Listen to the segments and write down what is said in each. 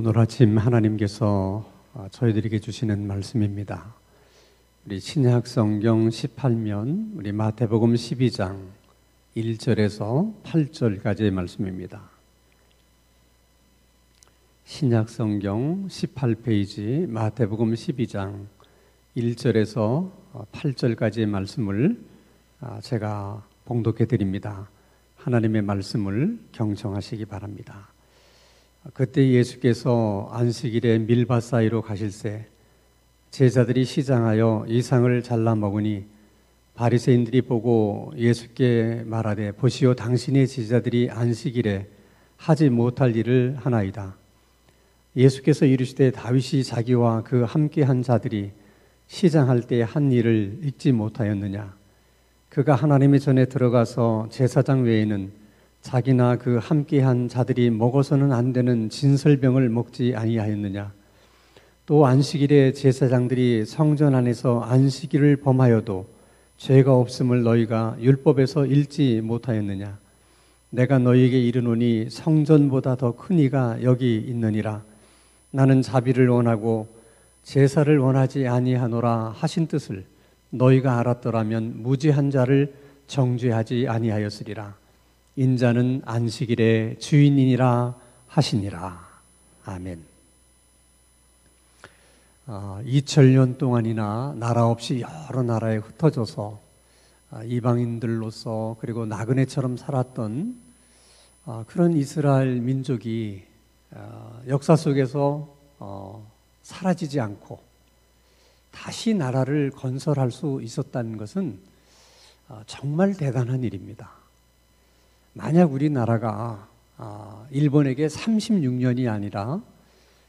오늘 아침 하나님께서 저희들에게 주시는 말씀입니다. 우리 신약 성경 18면 우리 마태복음 12장 1절에서 8절까지의 말씀입니다. 신약 성경 18페이지 마태복음 12장 1절에서 8절까지의 말씀을 제가 봉독해 드립니다. 하나님의 말씀을 경청하시기 바랍니다. 그때 예수께서 안식일에 밀밭 사이로 가실새 제자들이 시장하여 이상을 잘라 먹으니 바리새인들이 보고 예수께 말하되 보시오 당신의 제자들이 안식일에 하지 못할 일을 하나이다. 예수께서 이르시되 다윗이 자기와 그 함께한 자들이 시장할 때 한 일을 잊지 못하였느냐. 그가 하나님의 전에 들어가서 제사장 외에는 자기나 그 함께한 자들이 먹어서는 안 되는 진설병을 먹지 아니하였느냐. 또 안식일에 제사장들이 성전 안에서 안식일을 범하여도 죄가 없음을 너희가 율법에서 읽지 못하였느냐. 내가 너희에게 이르노니 성전보다 더 큰 이가 여기 있느니라. 나는 자비를 원하고 제사를 원하지 아니하노라 하신 뜻을 너희가 알았더라면 무죄한 자를 정죄하지 아니하였으리라. 인자는 안식일의 주인이니라 하시니라. 아멘. 2000년 동안이나 나라 없이 여러 나라에 흩어져서 이방인들로서 그리고 나그네처럼 살았던 그런 이스라엘 민족이 역사 속에서 사라지지 않고 다시 나라를 건설할 수 있었다는 것은 정말 대단한 일입니다. 만약 우리나라가 일본에게 36년이 아니라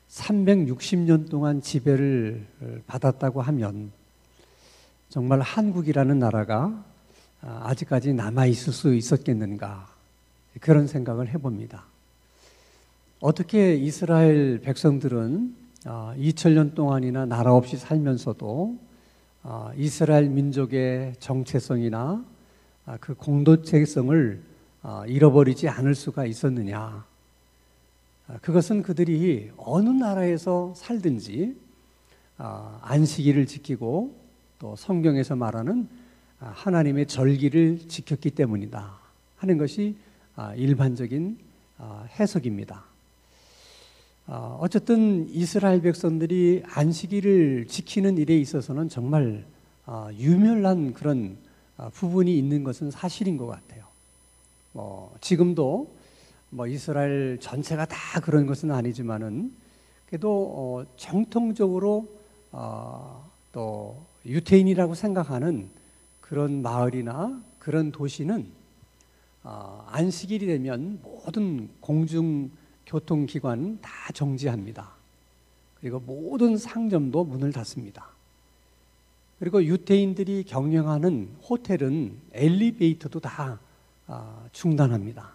360년 동안 지배를 받았다고 하면 정말 한국이라는 나라가 아직까지 남아있을 수 있었겠는가 그런 생각을 해봅니다. 어떻게 이스라엘 백성들은 2000년 동안이나 나라 없이 살면서도 이스라엘 민족의 정체성이나 그 공동체성을 잃어버리지 않을 수가 있었느냐. 그것은 그들이 어느 나라에서 살든지 안식일을 지키고 또 성경에서 말하는 하나님의 절기를 지켰기 때문이다 하는 것이 일반적인 해석입니다. 어쨌든 이스라엘 백성들이 안식일을 지키는 일에 있어서는 정말 유별난 그런 부분이 있는 것은 사실인 것 같아요. 지금도 이스라엘 전체가 다 그런 것은 아니지만은 그래도 정통적으로 또 유태인이라고 생각하는 그런 마을이나 그런 도시는 안식일이 되면 모든 공중교통기관 다 정지합니다. 그리고 모든 상점도 문을 닫습니다. 그리고 유태인들이 경영하는 호텔은 엘리베이터도 다 중단합니다.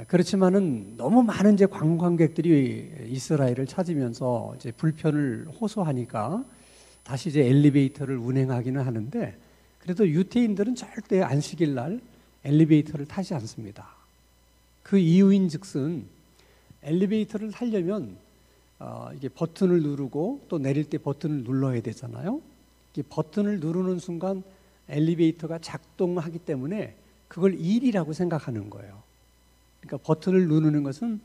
그렇지만은 너무 많은 이제 관광객들이 이스라엘을 찾으면서 이제 불편을 호소하니까 다시 이제 엘리베이터를 운행하기는 하는데 그래도 유태인들은 절대 안식일 날 엘리베이터를 타지 않습니다. 그 이유인즉슨 엘리베이터를 타려면 이게 버튼을 누르고 또 내릴 때 버튼을 눌러야 되잖아요. 이 버튼을 누르는 순간 엘리베이터가 작동하기 때문에 그걸 일이라고 생각하는 거예요. 그러니까 버튼을 누르는 것은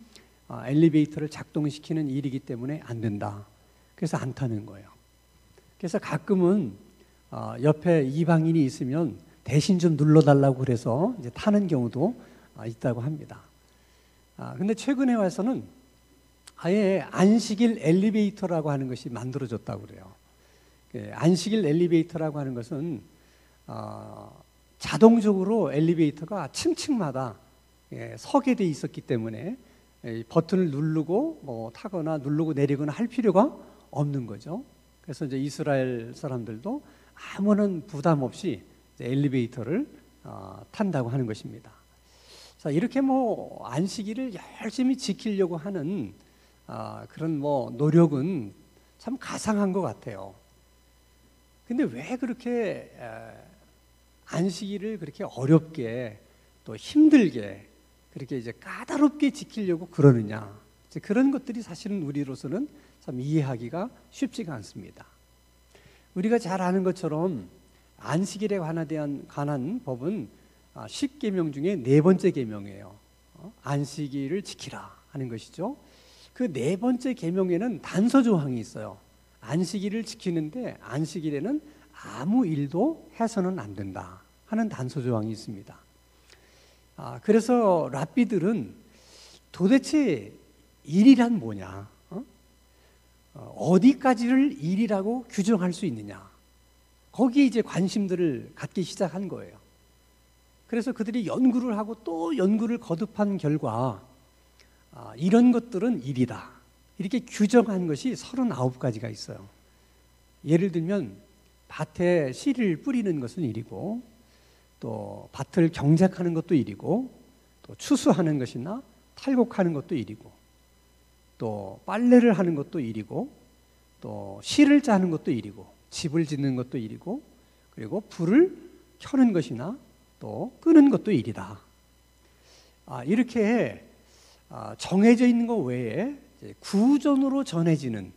엘리베이터를 작동시키는 일이기 때문에 안 된다. 그래서 안 타는 거예요. 그래서 가끔은 옆에 이방인이 있으면 대신 좀 눌러달라고 그래서 이제 타는 경우도 있다고 합니다. 근데 최근에 와서는 아예 안식일 엘리베이터라고 하는 것이 만들어졌다고 그래요. 안식일 엘리베이터라고 하는 것은 자동적으로 엘리베이터가 층층마다 서게 돼 있었기 때문에 버튼을 누르고 타거나 누르고 내리거나 할 필요가 없는 거죠. 그래서 이제 이스라엘 사람들도 아무런 부담 없이 엘리베이터를 탄다고 하는 것입니다. 자, 이렇게 안식일을 열심히 지키려고 하는 그런 노력은 참 가상한 것 같아요. 근데 왜 그렇게 안식일을 그렇게 어렵게 또 힘들게 그렇게 이제 까다롭게 지키려고 그러느냐. 이제 그런 것들이 사실은 우리로서는 참 이해하기가 쉽지가 않습니다. 우리가 잘 아는 것처럼 안식일에 관한 법은 10계명 중에 네 번째 계명이에요. 안식일을 지키라 하는 것이죠. 그 네 번째 계명에는 단서 조항이 있어요. 안식일을 지키는데 안식일에는 아무 일도 해서는 안 된다 하는 단서 조항이 있습니다. 그래서 랍비들은 도대체 일이란 뭐냐? 어디까지를 일이라고 규정할 수 있느냐? 거기에 이제 관심들을 갖기 시작한 거예요. 그래서 그들이 연구를 하고 또 연구를 거듭한 결과 이런 것들은 일이다. 이렇게 규정한 것이 39가지가 있어요. 예를 들면 밭에 씨를 뿌리는 것은 일이고, 또 밭을 경작하는 것도 일이고, 또 추수하는 것이나 탈곡하는 것도 일이고, 또 빨래를 하는 것도 일이고, 또 씨를 짜는 것도 일이고, 집을 짓는 것도 일이고, 그리고 불을 켜는 것이나 또 끄는 것도 일이다. 이렇게 정해져 있는 것 외에 구전으로 전해지는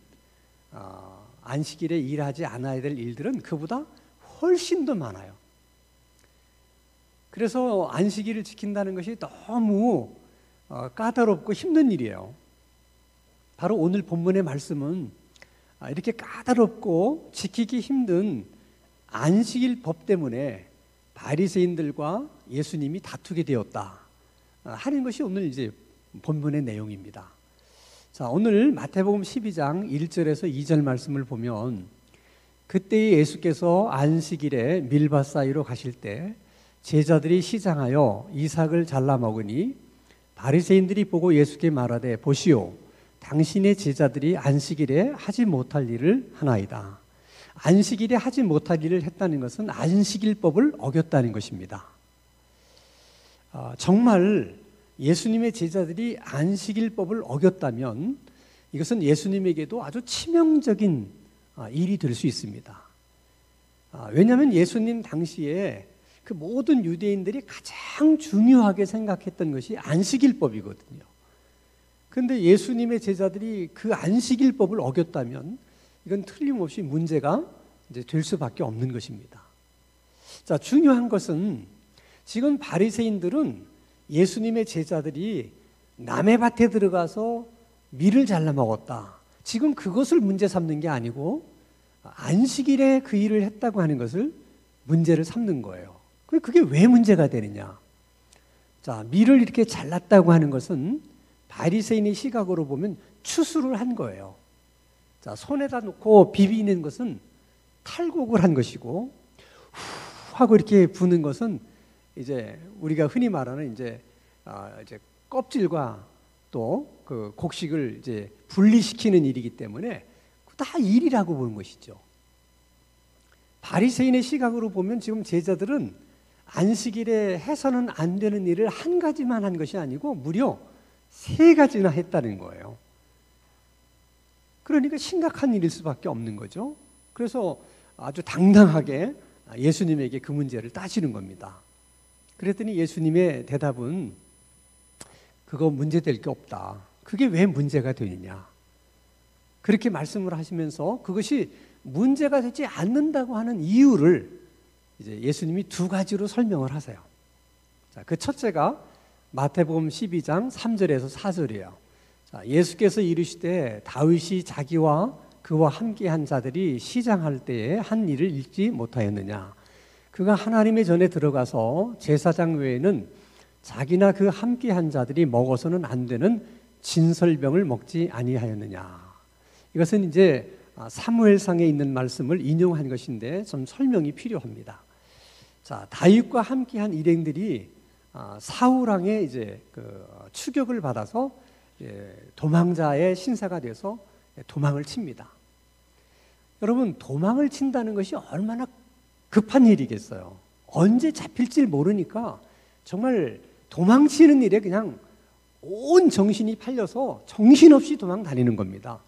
안식일에 일하지 않아야 될 일들은 그보다 훨씬 더 많아요. 그래서 안식일을 지킨다는 것이 너무 까다롭고 힘든 일이에요. 바로 오늘 본문의 말씀은 이렇게 까다롭고 지키기 힘든 안식일 법 때문에 바리새인들과 예수님이 다투게 되었다 하는 것이 오늘 이제 본문의 내용입니다. 자, 오늘 마태복음 12장 1절에서 2절 말씀을 보면, 그때 예수께서 안식일에 밀밭 사이로 가실 때 제자들이 시장하여 이삭을 잘라 먹으니 바리새인들이 보고 예수께 말하되, 보시오, 당신의 제자들이 안식일에 하지 못할 일을 하나이다. 안식일에 하지 못할 일을 했다는 것은 안식일법을 어겼다는 것입니다. 정말 예수님의 제자들이 안식일법을 어겼다면 이것은 예수님에게도 아주 치명적인 일이 될 수 있습니다. 왜냐하면 예수님 당시에 그 모든 유대인들이 가장 중요하게 생각했던 것이 안식일법이거든요. 그런데 예수님의 제자들이 그 안식일법을 어겼다면 이건 틀림없이 문제가 이제 될 수밖에 없는 것입니다. 자, 중요한 것은 지금 바리새인들은 예수님의 제자들이 남의 밭에 들어가서 밀을 잘라 먹었다, 지금 그것을 문제 삼는 게 아니고 안식일에 그 일을 했다고 하는 것을 문제를 삼는 거예요. 그게 왜 문제가 되느냐? 자, 밀을 이렇게 잘랐다고 하는 것은 바리새인의 시각으로 보면 추수를 한 거예요. 자, 손에다 놓고 비비는 것은 탈곡을 한 것이고, 후 하고 이렇게 부는 것은 이제 우리가 흔히 말하는 이제 껍질과 또 그 곡식을 이제 분리시키는 일이기 때문에 다 일이라고 보는 것이죠. 바리새인의 시각으로 보면 지금 제자들은 안식일에 해서는 안 되는 일을 한 가지만 한 것이 아니고 무려 3가지나 했다는 거예요. 그러니까 심각한 일일 수밖에 없는 거죠. 그래서 아주 당당하게 예수님에게 그 문제를 따지는 겁니다. 그랬더니 예수님의 대답은 그거 문제될 게 없다. 그게 왜 문제가 되느냐. 그렇게 말씀을 하시면서 그것이 문제가 되지 않는다고 하는 이유를 이제 예수님이 2가지로 설명을 하세요. 자, 그 첫째가 마태복음 12장 3절에서 4절이에요. 자, 예수께서 이르시되 다윗이 자기와 그와 함께한 자들이 시장할 때에 한 일을 잊지 못하였느냐. 그가 하나님의 전에 들어가서 제사장 외에는 자기나 그 함께한 자들이 먹어서는 안 되는 진설병을 먹지 아니하였느냐. 이것은 이제 사무엘상에 있는 말씀을 인용한 것인데 좀 설명이 필요합니다. 자, 다윗과 함께한 일행들이 사울 왕의 이제 그 추격을 받아서 도망자의 신세가 돼서 도망을 칩니다. 여러분, 도망을 친다는 것이 얼마나 급한 일이겠어요. 언제 잡힐지 모르니까 정말 도망치는 일에 그냥 온 정신이 팔려서 정신없이 도망 다니는 겁니다.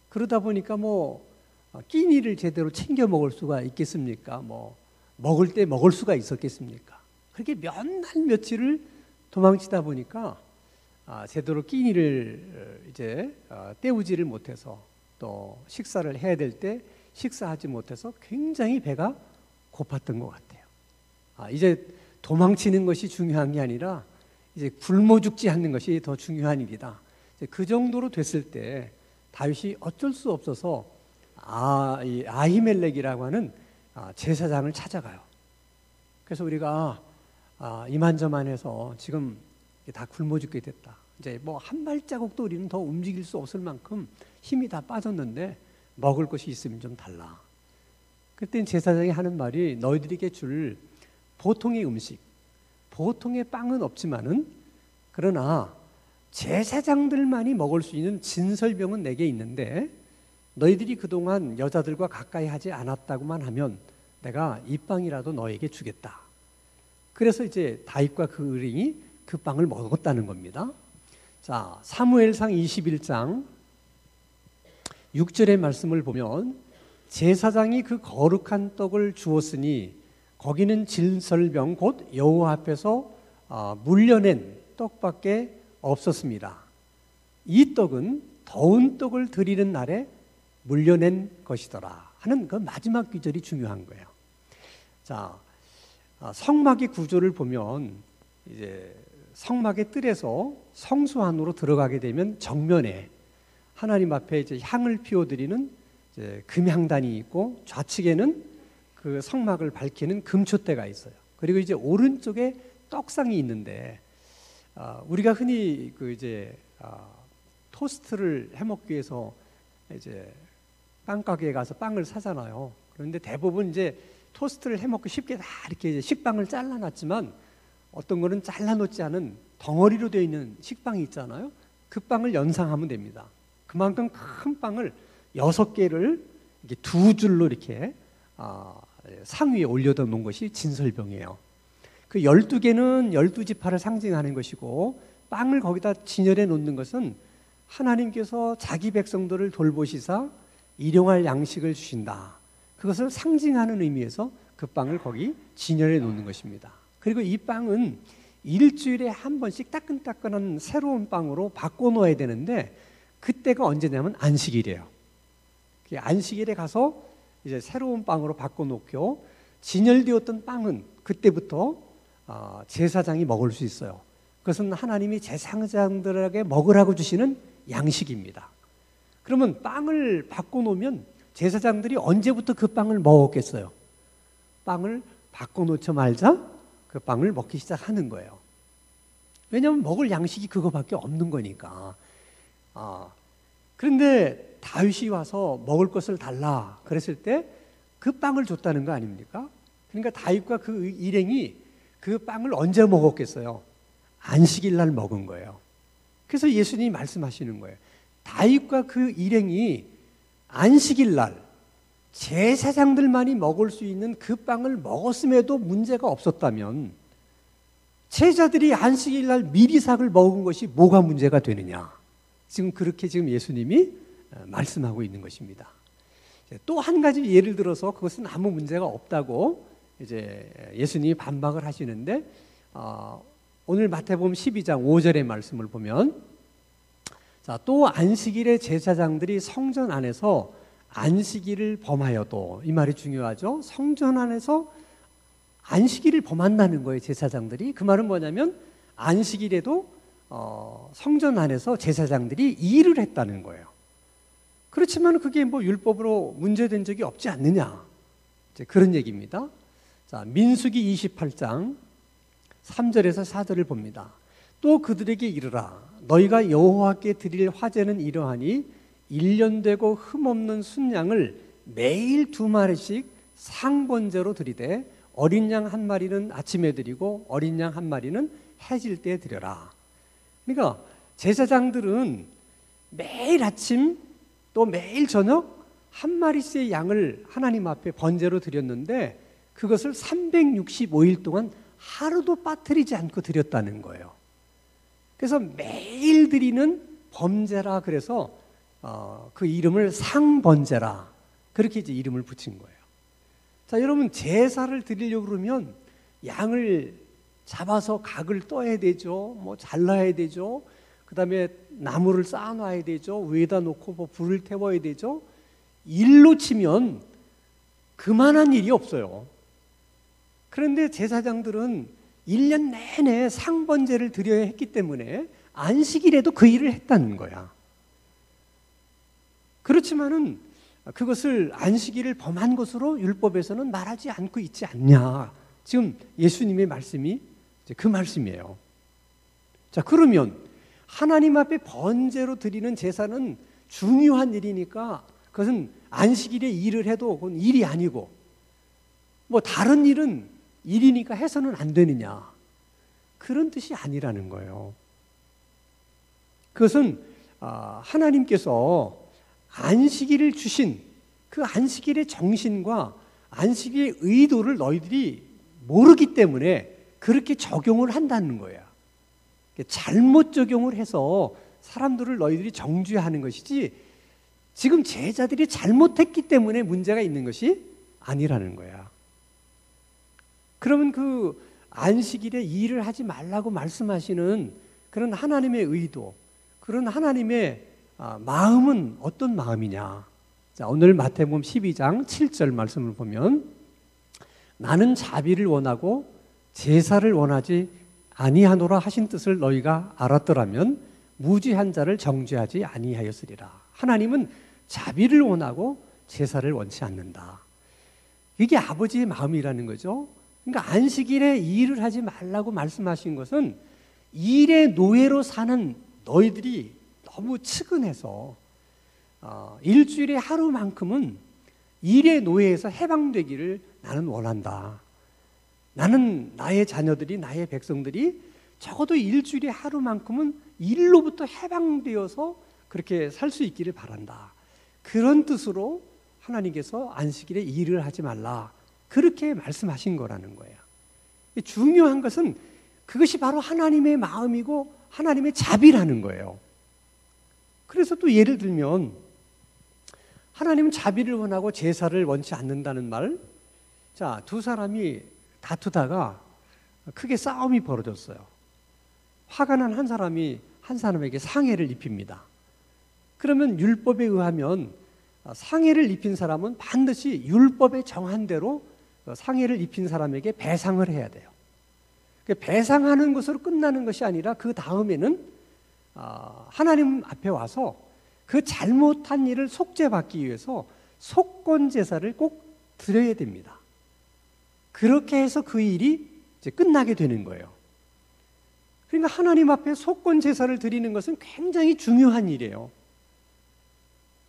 그러다 보니까 끼니를 제대로 챙겨 먹을 수가 있겠습니까? 먹을 때 먹을 수가 있었겠습니까? 그렇게 몇 날 며칠을 도망치다 보니까 제대로 끼니를 이제 때우지를 못해서 또 식사를 해야 될 때 식사하지 못해서 굉장히 배가 고팠던 것 같아요. 이제 도망치는 것이 중요한 게 아니라 이제 굶어 죽지 않는 것이 더 중요한 일이다. 그 정도로 됐을 때 다윗이 어쩔 수 없어서 이 아히멜렉이라고 하는 제사장을 찾아가요. 그래서 우리가 이만저만해서 지금 다 굶어 죽게 됐다. 이제 뭐 한 발자국도 우리는 더 움직일 수 없을 만큼 힘이 다 빠졌는데 먹을 것이 있으면 좀 달라. 그때 제사장이 하는 말이 너희들에게 줄 보통의 음식, 보통의 빵은 없지만은 그러나 제사장들만이 먹을 수 있는 진설병은 내게 있는데 너희들이 그동안 여자들과 가까이 하지 않았다고만 하면 내가 이 빵이라도 너에게 주겠다. 그래서 이제 다윗과 그 의뢰인이 그 빵을 먹었다는 겁니다. 자, 사무엘상 21장 6절의 말씀을 보면 제사장이 그 거룩한 떡을 주었으니 거기는 진설병 곧 여호와 앞에서 물려낸 떡밖에 없었습니다. 이 떡은 더운 떡을 드리는 날에 물려낸 것이더라 하는 그 마지막 구절이 중요한 거예요. 자, 성막의 구조를 보면 이제 성막의 뜰에서 성소 안으로 들어가게 되면 정면에 하나님 앞에 이제 향을 피워드리는 이제 금향단이 있고 좌측에는 그 성막을 밝히는 금촛대가 있어요. 그리고 이제 오른쪽에 떡상이 있는데 우리가 흔히 그 이제 토스트를 해 먹기 위해서 이제 빵 가게에 가서 빵을 사잖아요. 그런데 대부분 이제 토스트를 해 먹기 쉽게 다 이렇게 이제 식빵을 잘라놨지만 어떤 거는 잘라놓지 않은 덩어리로 되어 있는 식빵이 있잖아요. 그 빵을 연상하면 됩니다. 그만큼 큰 빵을 6개를 이렇게 두 줄로 이렇게 상 위에 올려다 놓은 것이 진설병이에요. 그 12개는 12지파를 상징하는 것이고 빵을 거기다 진열해 놓는 것은 하나님께서 자기 백성들을 돌보시사 일용할 양식을 주신다. 그것을 상징하는 의미에서 그 빵을 거기 진열해 놓는 것입니다. 그리고 이 빵은 일주일에 한 번씩 따끈따끈한 새로운 빵으로 바꿔놓아야 되는데 그때가 언제냐면 안식일이에요. 안식일에 가서 이제 새로운 빵으로 바꿔놓고 진열되었던 빵은 그때부터 제사장이 먹을 수 있어요. 그것은 하나님이 제사장들에게 먹으라고 주시는 양식입니다. 그러면 빵을 바꿔놓으면 제사장들이 언제부터 그 빵을 먹었겠어요? 빵을 바꿔놓자마자 그 빵을 먹기 시작하는 거예요. 왜냐하면 먹을 양식이 그거밖에 없는 거니까. 그런데 다윗이 와서 먹을 것을 달라 그랬을 때 그 빵을 줬다는 거 아닙니까? 그러니까 다윗과 그 일행이 그 빵을 언제 먹었겠어요? 안식일 날 먹은 거예요. 그래서 예수님이 말씀하시는 거예요. 다윗과 그 일행이 안식일 날 제사장들만이 먹을 수 있는 그 빵을 먹었음에도 문제가 없었다면 제자들이 안식일 날 미리삭을 먹은 것이 뭐가 문제가 되느냐? 지금 그렇게 지금 예수님이 말씀하고 있는 것입니다. 또 한 가지 예를 들어서 그것은 아무 문제가 없다고 이제 예수님이 반박을 하시는데 오늘 마태복음 12장 5절의 말씀을 보면 자, 또 안식일에 제사장들이 성전 안에서 안식일을 범하여도 이 말이 중요하죠. 성전 안에서 안식일을 범한다는 거예요. 제사장들이. 그 말은 뭐냐면 안식일에도 성전 안에서 제사장들이 일을 했다는 거예요. 그렇지만 그게 뭐 율법으로 문제된 적이 없지 않느냐 이제 그런 얘기입니다. 자, 민수기 28장 3절에서 4절을 봅니다. 또 그들에게 이르라 너희가 여호와께 드릴 화제는 이러하니 1년 되고 흠없는 순양을 매일 2마리씩 상번제로 드리되 어린 양 1마리는 아침에 드리고 어린 양 1마리는 해질 때 드려라. 그러니까 제사장들은 매일 아침 또 매일 저녁 1마리씩의 양을 하나님 앞에 번제로 드렸는데 그것을 365일 동안 하루도 빠뜨리지 않고 드렸다는 거예요. 그래서 매일 드리는 범제라 그래서 그 이름을 상번제라 그렇게 이제 이름을 붙인 거예요. 자, 여러분 제사를 드리려고 그러면 양을 잡아서 각을 떠야 되죠. 뭐 잘라야 되죠. 그다음에 나무를 쌓아놔야 되죠. 위에다 놓고 뭐 불을 태워야 되죠. 일로 치면 그만한 일이 없어요. 그런데 제사장들은 1년 내내 상번제를 드려야 했기 때문에 안식일에도 그 일을 했다는 거야. 그렇지만은 그것을 안식일을 범한 것으로 율법에서는 말하지 않고 있지 않냐. 지금 예수님의 말씀이 그 말씀이에요. 자, 그러면 하나님 앞에 번제로 드리는 제사는 중요한 일이니까 그것은 안식일에 일을 해도 그건 일이 아니고 뭐 다른 일은 일이니까 해서는 안 되느냐. 그런 뜻이 아니라는 거예요. 그것은 하나님께서 안식일을 주신 그 안식일의 정신과 안식일의 의도를 너희들이 모르기 때문에 그렇게 적용을 한다는 거야. 잘못 적용을 해서 사람들을 너희들이 정죄하는 것이지 지금 제자들이 잘못했기 때문에 문제가 있는 것이 아니라는 거야. 그러면 그 안식일에 일을 하지 말라고 말씀하시는 그런 하나님의 의도, 그런 하나님의 마음은 어떤 마음이냐? 자, 오늘 마태복음 12장 7절 말씀을 보면 나는 자비를 원하고 제사를 원하지 아니하노라 하신 뜻을 너희가 알았더라면 무죄한 자를 정죄하지 아니하였으리라. 하나님은 자비를 원하고 제사를 원치 않는다. 이게 아버지의 마음이라는 거죠. 그러니까 안식일에 일을 하지 말라고 말씀하신 것은 일의 노예로 사는 너희들이 너무 측은해서 일주일에 하루만큼은 일의 노예에서 해방되기를 나는 원한다. 나는 나의 자녀들이, 나의 백성들이 적어도 일주일에 하루만큼은 일로부터 해방되어서 그렇게 살 수 있기를 바란다. 그런 뜻으로 하나님께서 안식일에 일을 하지 말라. 그렇게 말씀하신 거라는 거예요. 중요한 것은 그것이 바로 하나님의 마음이고 하나님의 자비라는 거예요. 그래서 또 예를 들면 하나님은 자비를 원하고 제사를 원치 않는다는 말. 자, 두 사람이 다투다가 크게 싸움이 벌어졌어요. 화가 난 한 사람이 한 사람에게 상해를 입힙니다. 그러면 율법에 의하면 상해를 입힌 사람은 반드시 율법에 정한 대로 상해를 입힌 사람에게 배상을 해야 돼요. 배상하는 것으로 끝나는 것이 아니라 그 다음에는 하나님 앞에 와서 그 잘못한 일을 속죄받기 위해서 속건 제사를 꼭 드려야 됩니다. 그렇게 해서 그 일이 이제 끝나게 되는 거예요. 그러니까 하나님 앞에 속건 제사를 드리는 것은 굉장히 중요한 일이에요.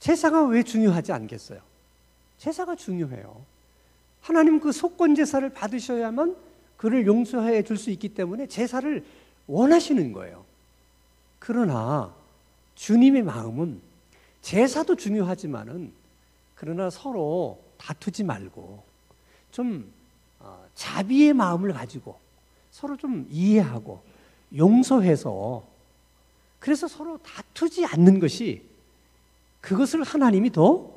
제사가 왜 중요하지 않겠어요? 제사가 중요해요. 하나님 그 속건 제사를 받으셔야만 그를 용서해 줄 수 있기 때문에 제사를 원하시는 거예요. 그러나 주님의 마음은 제사도 중요하지만은 그러나 서로 다투지 말고 좀 자비의 마음을 가지고 서로 좀 이해하고 용서해서 그래서 서로 다투지 않는 것이 그것을 하나님이 더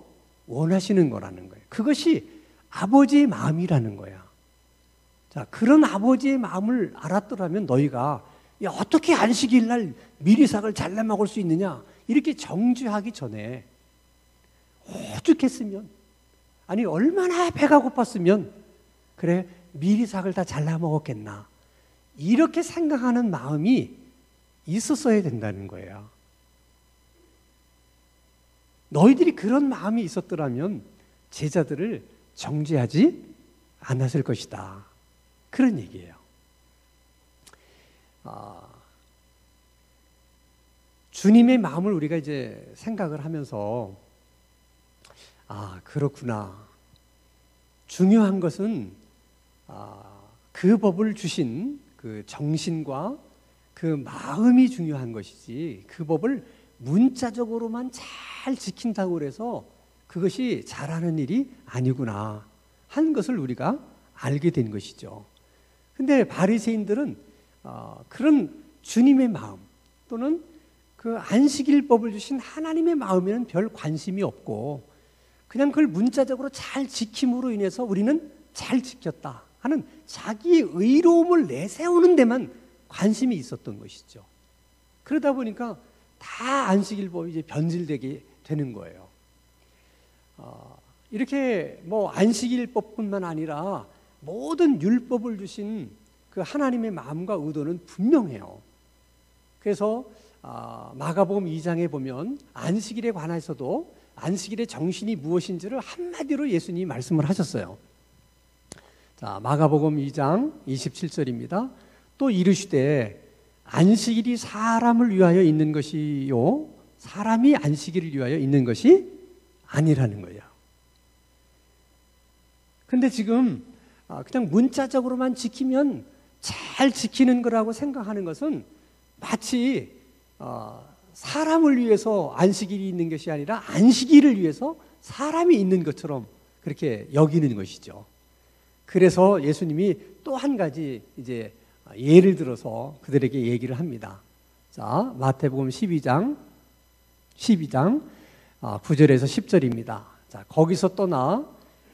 원하시는 거라는 거예요. 그것이 아버지의 마음이라는 거야. 자, 그런 아버지의 마음을 알았더라면 너희가 야, 어떻게 안식일 날 미리삭을 잘라 먹을 수 있느냐 이렇게 정죄하기 전에 오죽했으면 아니 얼마나 배가 고팠으면 그래 미리삭을 다 잘라 먹었겠나 이렇게 생각하는 마음이 있었어야 된다는 거예요. 너희들이 그런 마음이 있었더라면 제자들을 정죄하지 않았을 것이다. 그런 얘기예요. 주님의 마음을 우리가 이제 생각을 하면서 그렇구나. 중요한 것은 그 법을 주신 그 정신과 그 마음이 중요한 것이지 그 법을 문자적으로만 잘 지킨다고 해서 그것이 잘하는 일이 아니구나 하는 것을 우리가 알게 된 것이죠. 근데 바리새인들은 그런 주님의 마음 또는 그 안식일법을 주신 하나님의 마음에는 별 관심이 없고 그냥 그걸 문자적으로 잘 지킴으로 인해서 우리는 잘 지켰다 하는 자기의 의로움을 내세우는 데만 관심이 있었던 것이죠. 그러다 보니까 다 안식일법이 이제 변질되게 되는 거예요. 이렇게 뭐 안식일법뿐만 아니라 모든 율법을 주신 그 하나님의 마음과 의도는 분명해요. 그래서 마가복음 2장에 보면 안식일에 관해서도 안식일의 정신이 무엇인지를 한마디로 예수님이 말씀을 하셨어요. 자, 마가복음 2장 27절입니다. 또 이르시되 안식일이 사람을 위하여 있는 것이요 사람이 안식일을 위하여 있는 것이 아니라는 거예요. 근데 지금 그냥 문자적으로만 지키면 잘 지키는 거라고 생각하는 것은 마치 사람을 위해서 안식일이 있는 것이 아니라 안식일을 위해서 사람이 있는 것처럼 그렇게 여기는 것이죠. 그래서 예수님이 또 한 가지 이제 예를 들어서 그들에게 얘기를 합니다. 자, 마태복음 12장 9절에서 10절입니다. 자, 거기서 떠나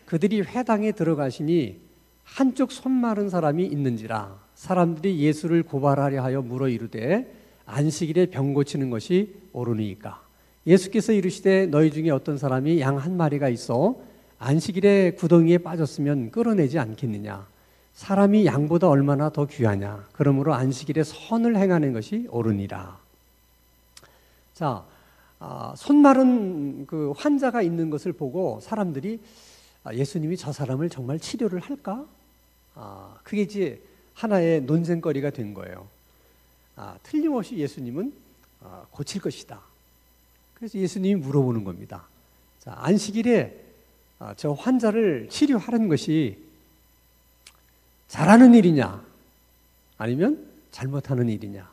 그들이 회당에 들어가시니 한쪽 손 마른 사람이 있는지라 사람들이 예수를 고발하려 하여 물어 이르되 안식일에 병 고치는 것이 옳으니까 예수께서 이르시되 너희 중에 어떤 사람이 양 한 마리가 있어 안식일에 구덩이에 빠졌으면 끌어내지 않겠느냐 사람이 양보다 얼마나 더 귀하냐 그러므로 안식일에 선을 행하는 것이 옳으니라. 자, 손 마른 그 환자가 있는 것을 보고 사람들이 예수님이 저 사람을 정말 치료를 할까? 그게 이제 하나의 논쟁거리가 된 거예요. 틀림없이 예수님은 고칠 것이다. 그래서 예수님이 물어보는 겁니다. 자, 안식일에 저 환자를 치료하는 것이 잘하는 일이냐 아니면 잘못하는 일이냐.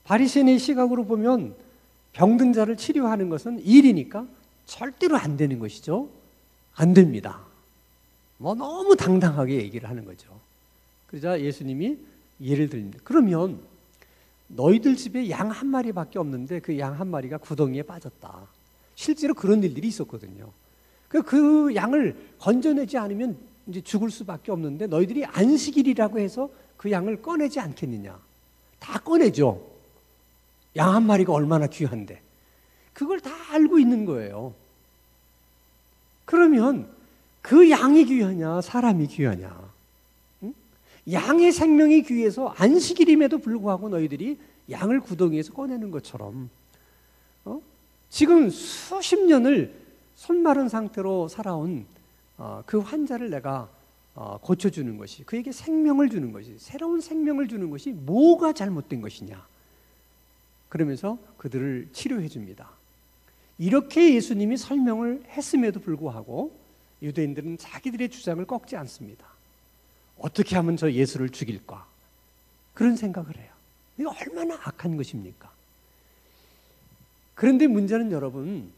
바리새인의 시각으로 보면 병든 자를 치료하는 것은 일이니까 절대로 안 되는 것이죠. 안 됩니다. 뭐 너무 당당하게 얘기를 하는 거죠. 그러자 예수님이 예를 듭니다. 그러면 너희들 집에 양 한 마리밖에 없는데 그 양 한 마리가 구덩이에 빠졌다. 실제로 그런 일들이 있었거든요. 그 양을 건져내지 않으면 이제 죽을 수밖에 없는데 너희들이 안식일이라고 해서 그 양을 꺼내지 않겠느냐. 다 꺼내죠. 양 한 마리가 얼마나 귀한데. 그걸 다 알고 있는 거예요. 그러면 그 양이 귀하냐 사람이 귀하냐. 응? 양의 생명이 귀해서 안식일임에도 불구하고 너희들이 양을 구덩이에서 꺼내는 것처럼 지금 수십 년을 손 마른 상태로 살아온 그 환자를 내가 고쳐주는 것이 그에게 생명을 주는 것이 새로운 생명을 주는 것이 뭐가 잘못된 것이냐. 그러면서 그들을 치료해 줍니다. 이렇게 예수님이 설명을 했음에도 불구하고 유대인들은 자기들의 주장을 꺾지 않습니다. 어떻게 하면 저 예수를 죽일까? 그런 생각을 해요. 이거 얼마나 악한 것입니까? 그런데 문제는 여러분,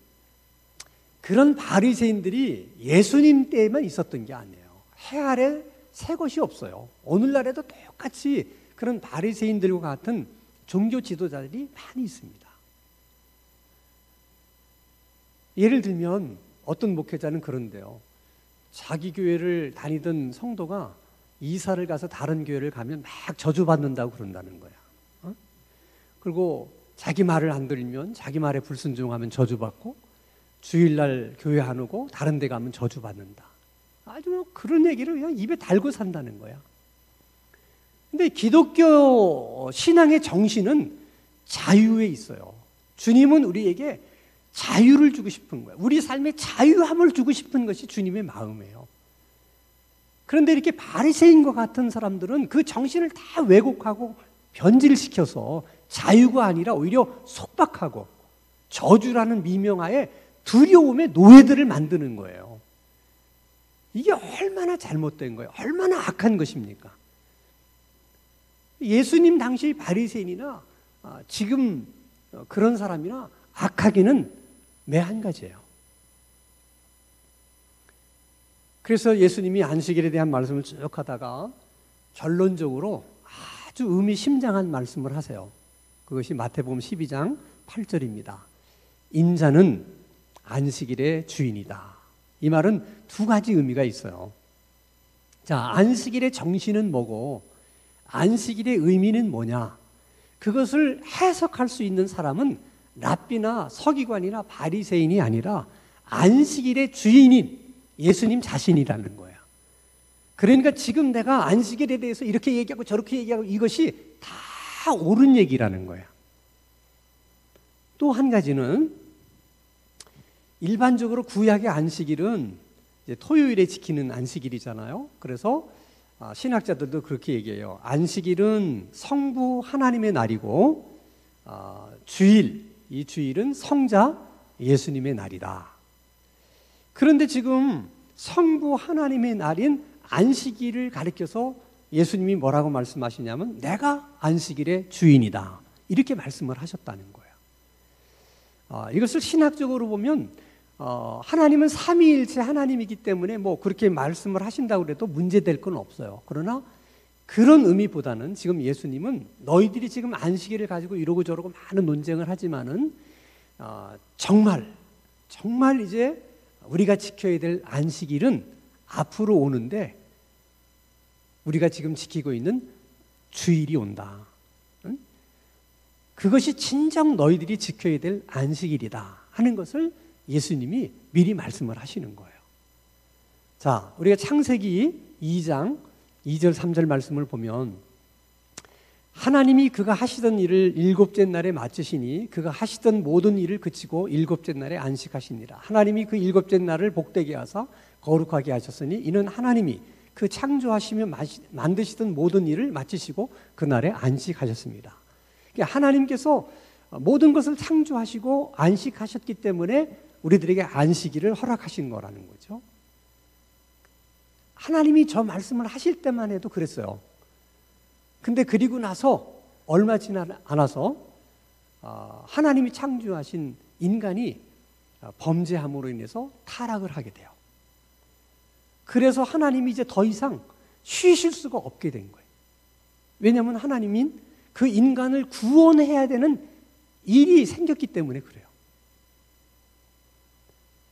그런 바리새인들이 예수님 때에만 있었던 게 아니에요. 해 아래 새 것이 없어요. 오늘날에도 똑같이 그런 바리새인들과 같은 종교 지도자들이 많이 있습니다. 예를 들면 어떤 목회자는 그런데요. 자기 교회를 다니던 성도가 이사를 가서 다른 교회를 가면 막 저주받는다고 그런다는 거야. 그리고 자기 말을 안 들으면 자기 말에 불순종하면 저주받고 주일날 교회 안 오고 다른 데 가면 저주받는다. 아주 뭐 그런 얘기를 그냥 입에 달고 산다는 거야. 근데 기독교 신앙의 정신은 자유에 있어요. 주님은 우리에게 자유를 주고 싶은 거예요. 우리 삶에 자유함을 주고 싶은 것이 주님의 마음이에요. 그런데 이렇게 바리새인과 같은 사람들은 그 정신을 다 왜곡하고 변질시켜서 자유가 아니라 오히려 속박하고 저주라는 미명하에 두려움의 노예들을 만드는 거예요. 이게 얼마나 잘못된 거예요. 얼마나 악한 것입니까? 예수님 당시 바리새인이나 지금 그런 사람이나 악하기는 매 한 가지예요. 그래서 예수님이 안식일에 대한 말씀을 쭉 하다가 결론적으로 아주 의미심장한 말씀을 하세요. 그것이 마태복음 12장 8절입니다. 인자는 안식일의 주인이다. 이 말은 두 가지 의미가 있어요. 자, 안식일의 정신은 뭐고 안식일의 의미는 뭐냐? 그것을 해석할 수 있는 사람은 랍비나 서기관이나 바리새인이 아니라 안식일의 주인인 예수님 자신이라는 거야. 그러니까 지금 내가 안식일에 대해서 이렇게 얘기하고 저렇게 얘기하고 이것이 다 옳은 얘기라는 거야. 또 한 가지는 일반적으로 구약의 안식일은 이제 토요일에 지키는 안식일이잖아요. 그래서 신학자들도 그렇게 얘기해요. 안식일은 성부 하나님의 날이고 이 주일은 성자 예수님의 날이다. 그런데 지금 성부 하나님의 날인 안식일을 가리켜서 예수님이 뭐라고 말씀하시냐면 내가 안식일의 주인이다. 이렇게 말씀을 하셨다는 거예요. 이것을 신학적으로 보면 하나님은 삼위일체 하나님이기 때문에 뭐 그렇게 말씀을 하신다고 해도 문제될 건 없어요. 그러나 그런 의미보다는 지금 예수님은 너희들이 지금 안식일을 가지고 이러고 저러고 많은 논쟁을 하지만은 정말 이제 우리가 지켜야 될 안식일은 앞으로 오는데 우리가 지금 지키고 있는 주일이 온다. 응? 그것이 진정 너희들이 지켜야 될 안식일이다 하는 것을 예수님이 미리 말씀을 하시는 거예요. 자, 우리가 창세기 2장 2절 3절 말씀을 보면 하나님이 그가 하시던 일을 일곱째 날에 마치시니 그가 하시던 모든 일을 그치고 일곱째 날에 안식하시니라. 하나님이 그 일곱째 날을 복되게 하사 거룩하게 하셨으니 이는 하나님이 그 창조하시며 만드시던 모든 일을 마치시고 그날에 안식하셨습니다. 그러니까 하나님께서 모든 것을 창조하시고 안식하셨기 때문에 우리들에게 안식일을 허락하신 거라는 거죠. 하나님이 저 말씀을 하실 때만 해도 그랬어요. 근데 그리고 나서 얼마 지나 않아서 하나님이 창조하신 인간이 범죄함으로 인해서 타락을 하게 돼요. 그래서 하나님이 이제 더 이상 쉬실 수가 없게 된 거예요. 왜냐하면 하나님이 그 인간을 구원해야 되는 일이 생겼기 때문에 그래요.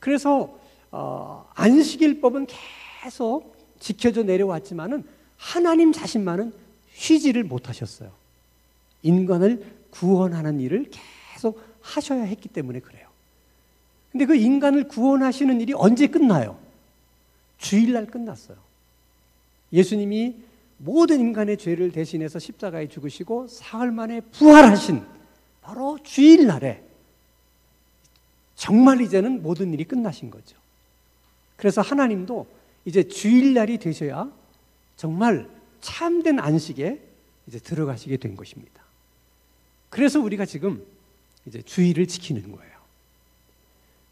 그래서 안식일법은 계속 지켜져 내려왔지만은 하나님 자신만은 쉬지를 못하셨어요. 인간을 구원하는 일을 계속 하셔야 했기 때문에 그래요. 근데 그 인간을 구원하시는 일이 언제 끝나요? 주일날 끝났어요. 예수님이 모든 인간의 죄를 대신해서 십자가에 죽으시고 사흘 만에 부활하신 바로 주일날에 정말 이제는 모든 일이 끝나신 거죠. 그래서 하나님도 이제 주일날이 되셔야 정말 참된 안식에 이제 들어가시게 된 것입니다. 그래서 우리가 지금 이제 주일을 지키는 거예요.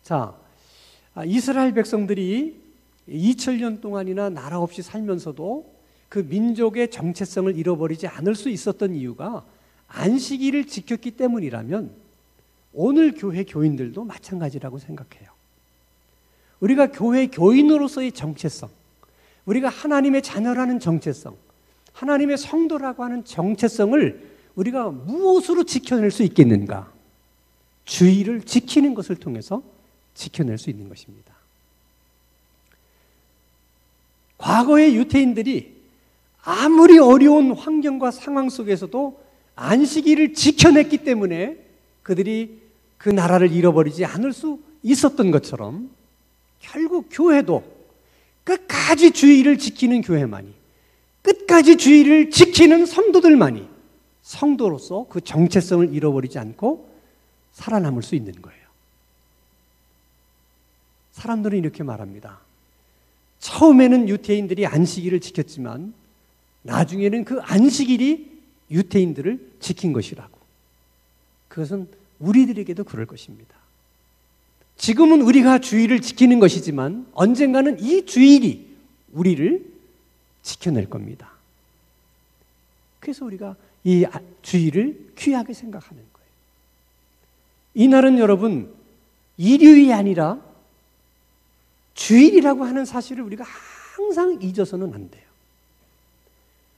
자, 이스라엘 백성들이 2000년 동안이나 나라 없이 살면서도 그 민족의 정체성을 잃어버리지 않을 수 있었던 이유가 안식일을 지켰기 때문이라면 오늘 교회 교인들도 마찬가지라고 생각해요. 우리가 교회 교인으로서의 정체성, 우리가 하나님의 자녀라는 정체성, 하나님의 성도라고 하는 정체성을 우리가 무엇으로 지켜낼 수 있겠는가? 주일을 지키는 것을 통해서 지켜낼 수 있는 것입니다. 과거의 유대인들이 아무리 어려운 환경과 상황 속에서도 안식일을 지켜냈기 때문에 그들이 그 나라를 잃어버리지 않을 수 있었던 것처럼 결국 교회도 끝까지 주일을 지키는 교회만이, 끝까지 주일을 지키는 성도들만이 성도로서 그 정체성을 잃어버리지 않고 살아남을 수 있는 거예요. 사람들은 이렇게 말합니다. 처음에는 유대인들이 안식일을 지켰지만 나중에는 그 안식일이 유대인들을 지킨 것이라고. 그것은 우리들에게도 그럴 것입니다. 지금은 우리가 주일을 지키는 것이지만 언젠가는 이 주일이 우리를 지켜낼 겁니다. 그래서 우리가 이 주일을 귀하게 생각하는 거예요. 이날은 여러분 일요일이 아니라 주일이라고 하는 사실을 우리가 항상 잊어서는 안 돼요.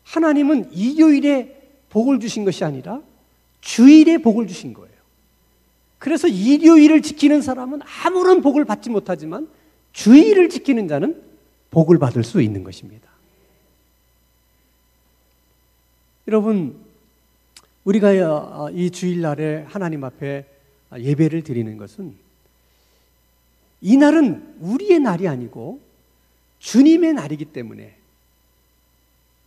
하나님은 일요일에 복을 주신 것이 아니라 주일에 복을 주신 거예요. 그래서 일요일을 지키는 사람은 아무런 복을 받지 못하지만 주일을 지키는 자는 복을 받을 수 있는 것입니다. 여러분, 우리가 이 주일날에 하나님 앞에 예배를 드리는 것은 이 날은 우리의 날이 아니고 주님의 날이기 때문에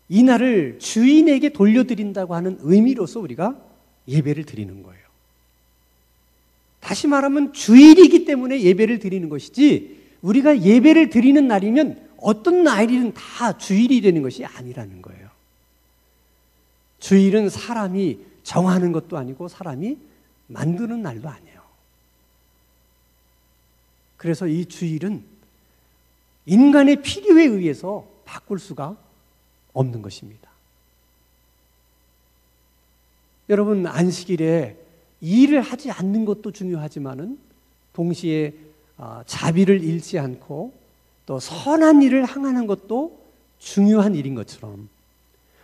이 날을 주인에게 돌려드린다고 하는 의미로서 우리가 예배를 드리는 거예요. 다시 말하면 주일이기 때문에 예배를 드리는 것이지 우리가 예배를 드리는 날이면 어떤 날이든 다 주일이 되는 것이 아니라는 거예요. 주일은 사람이 정하는 것도 아니고 사람이 만드는 날도 아니에요. 그래서 이 주일은 인간의 필요에 의해서 바꿀 수가 없는 것입니다. 여러분, 안식일에 일을 하지 않는 것도 중요하지만은 동시에 자비를 잃지 않고 또 선한 일을 행하는 것도 중요한 일인 것처럼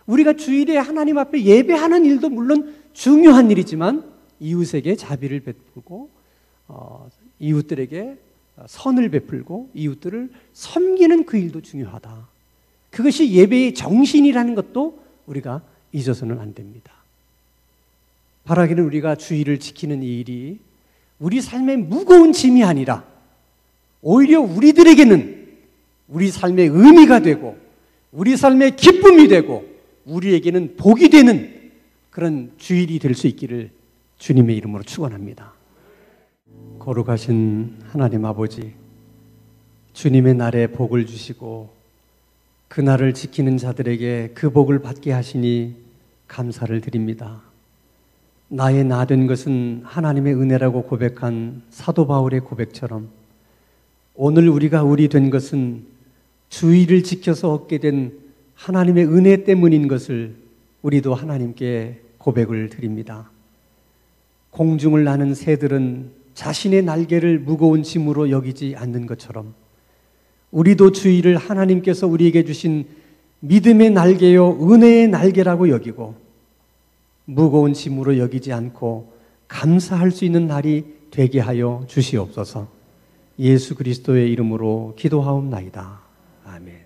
우리가 주일에 하나님 앞에 예배하는 일도 물론 중요한 일이지만 이웃에게 자비를 베풀고 이웃들에게 선을 베풀고 이웃들을 섬기는 그 일도 중요하다. 그것이 예배의 정신이라는 것도 우리가 잊어서는 안 됩니다. 바라기는 우리가 주일을 지키는 이 일이 우리 삶의 무거운 짐이 아니라 오히려 우리들에게는 우리 삶의 의미가 되고 우리 삶의 기쁨이 되고 우리에게는 복이 되는 그런 주일이 될 수 있기를 주님의 이름으로 축원합니다. 거룩하신 하나님 아버지, 주님의 날에 복을 주시고 그 날을 지키는 자들에게 그 복을 받게 하시니 감사를 드립니다. 나의 나 된 것은 하나님의 은혜라고 고백한 사도 바울의 고백처럼 오늘 우리가 우리 된 것은 주일을 지켜서 얻게 된 하나님의 은혜 때문인 것을 우리도 하나님께 고백을 드립니다. 공중을 나는 새들은 자신의 날개를 무거운 짐으로 여기지 않는 것처럼 우리도 주일을 하나님께서 우리에게 주신 믿음의 날개요 은혜의 날개라고 여기고 무거운 짐으로 여기지 않고 감사할 수 있는 날이 되게 하여 주시옵소서. 예수 그리스도의 이름으로 기도하옵나이다. 아멘.